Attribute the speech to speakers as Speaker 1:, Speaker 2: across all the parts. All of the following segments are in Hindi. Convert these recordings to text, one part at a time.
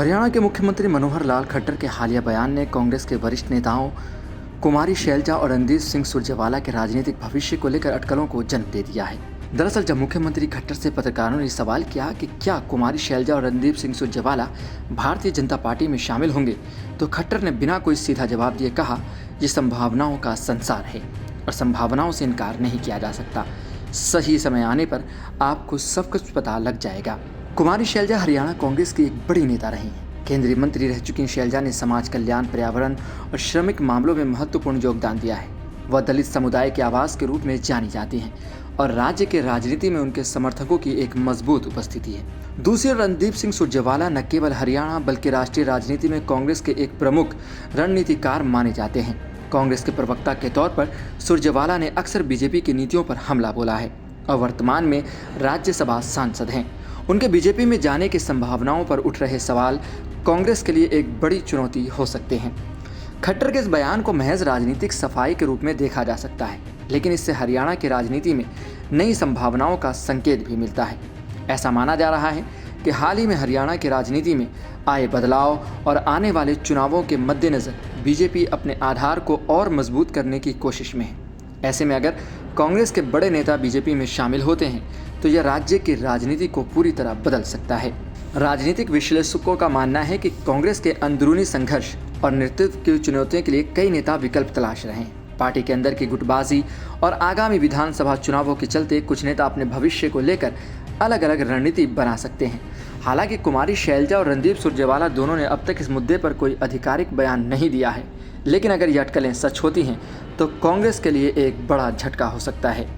Speaker 1: हरियाणा के मुख्यमंत्री मनोहर लाल खट्टर के हालिया बयान ने कांग्रेस के वरिष्ठ नेताओं कुमारी शैलजा और रणदीप सिंह सुरजेवाला के राजनीतिक भविष्य को लेकर अटकलों को जन्म दे दिया है। दरअसल जब मुख्यमंत्री खट्टर से पत्रकारों ने सवाल किया कि क्या कुमारी शैलजा और रणदीप सिंह सुरजेवाला भारतीय जनता पार्टी में शामिल होंगे, तो खट्टर ने बिना कोई सीधा जवाब दिए कहा, ये संभावनाओं का संसार है और संभावनाओं से इनकार नहीं किया जा सकता। सही समय आने पर आपको सब कुछ पता लग जाएगा। कुमारी शैलजा हरियाणा कांग्रेस की एक बड़ी नेता रही हैं। केंद्रीय मंत्री रह चुकी शैलजा ने समाज कल्याण, पर्यावरण और श्रमिक मामलों में महत्वपूर्ण योगदान दिया है। वह दलित समुदाय की आवाज़ के रूप में जानी जाती हैं और राज्य के राजनीति में उनके समर्थकों की एक मजबूत उपस्थिति है। दूसरी ओर रणदीप सिंह सुरजेवाला न केवल हरियाणा बल्कि राष्ट्रीय राजनीति में कांग्रेस के एक प्रमुख रणनीतिकार माने जाते हैं। कांग्रेस के प्रवक्ता के तौर पर सुरजेवाला ने अक्सर बीजेपी की नीतियों पर हमला बोला है और वर्तमान में राज्यसभा सांसद हैं। उनके बीजेपी में जाने की संभावनाओं पर उठ रहे सवाल कांग्रेस के लिए एक बड़ी चुनौती हो सकते हैं। खट्टर के इस बयान को महज राजनीतिक सफाई के रूप में देखा जा सकता है, लेकिन इससे हरियाणा की राजनीति में नई संभावनाओं का संकेत भी मिलता है। ऐसा माना जा रहा है कि हाल ही में हरियाणा की राजनीति में आए बदलाव और आने वाले चुनावों के मद्देनज़र बीजेपी अपने आधार को और मजबूत करने की कोशिश में है। ऐसे में अगर कांग्रेस के बड़े नेता बीजेपी में शामिल होते हैं तो यह राज्य की राजनीति को पूरी तरह बदल सकता है। राजनीतिक विश्लेषकों का मानना है कि कांग्रेस के अंदरूनी संघर्ष और नेतृत्व की चुनौतियों के लिए कई नेता विकल्प तलाश रहे हैं। पार्टी के अंदर की गुटबाजी और आगामी विधानसभा चुनावों के चलते कुछ नेता अपने भविष्य को लेकर अलग अलग रणनीति बना सकते हैं। हालांकि कुमारी शैलजा और रणदीप सुरजेवाला दोनों ने अब तक इस मुद्दे पर कोई आधिकारिक बयान नहीं दिया है, लेकिन अगर ये अटकलें सच होती हैं तो कांग्रेस के लिए एक बड़ा झटका हो सकता है।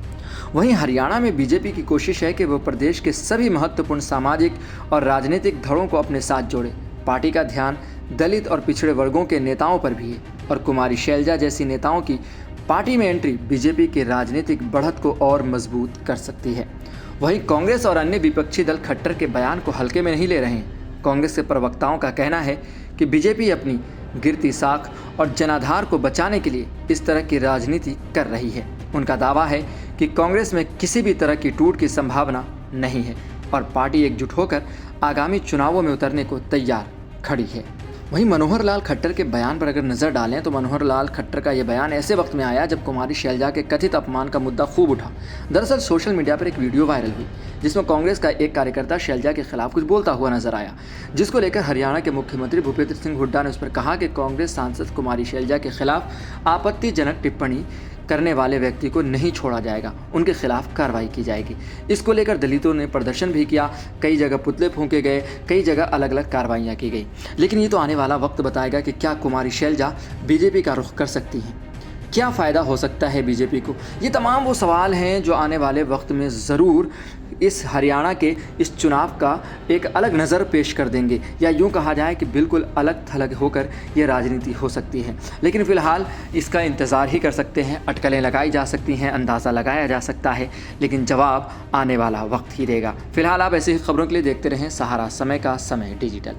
Speaker 1: वहीं हरियाणा में बीजेपी की कोशिश है कि वह प्रदेश के सभी महत्वपूर्ण सामाजिक और राजनीतिक धड़ों को अपने साथ जोड़े। पार्टी का ध्यान दलित और पिछड़े वर्गों के नेताओं पर भी है और कुमारी शैलजा जैसी नेताओं की पार्टी में एंट्री बीजेपी की राजनीतिक बढ़त को और मजबूत कर सकती है। वहीं कांग्रेस और अन्य विपक्षी दल खट्टर के बयान को हल्के में नहीं ले रहे हैं। कांग्रेस के प्रवक्ताओं का कहना है कि बीजेपी अपनी गिरती साख और जनाधार को बचाने के लिए इस तरह की राजनीति कर रही है। उनका दावा है कि कांग्रेस में किसी भी तरह की टूट की संभावना नहीं है और पार्टी एकजुट होकर आगामी चुनावों में उतरने को तैयार खड़ी है। वहीं मनोहर लाल खट्टर के बयान पर अगर नज़र डालें तो मनोहर लाल खट्टर का यह बयान ऐसे वक्त में आया जब कुमारी शैलजा के कथित अपमान का मुद्दा खूब उठा। दरअसल सोशल मीडिया पर एक वीडियो वायरल हुई जिसमें कांग्रेस का एक कार्यकर्ता शैलजा के खिलाफ कुछ बोलता हुआ नजर आया, जिसको लेकर हरियाणा के मुख्यमंत्री भूपेंद्र सिंह हुड्डा ने उस पर कहा कि कांग्रेस सांसद कुमारी शैलजा के खिलाफ आपत्तिजनक टिप्पणी करने वाले व्यक्ति को नहीं छोड़ा जाएगा, उनके खिलाफ कार्रवाई की जाएगी। इसको लेकर दलितों ने प्रदर्शन भी किया, कई जगह पुतले फूंके गए, कई जगह अलग अलग कार्रवाइयाँ की गई। लेकिन ये तो आने वाला वक्त बताएगा कि क्या कुमारी शैलजा बीजेपी का रुख कर सकती हैं, क्या फ़ायदा हो सकता है बीजेपी को। ये तमाम वो सवाल हैं जो आने वाले वक्त में ज़रूर इस हरियाणा के इस चुनाव का एक अलग नज़र पेश कर देंगे, या यूँ कहा जाए कि बिल्कुल अलग थलग होकर ये राजनीति हो सकती है। लेकिन फ़िलहाल इसका इंतज़ार ही कर सकते हैं। अटकलें लगाई जा सकती हैं, अंदाज़ा लगाया जा सकता है, लेकिन जवाब आने वाला वक्त ही देगा। फिलहाल आप ऐसी ही खबरों के लिए देखते रहें सहारा समय का समय डिजिटल।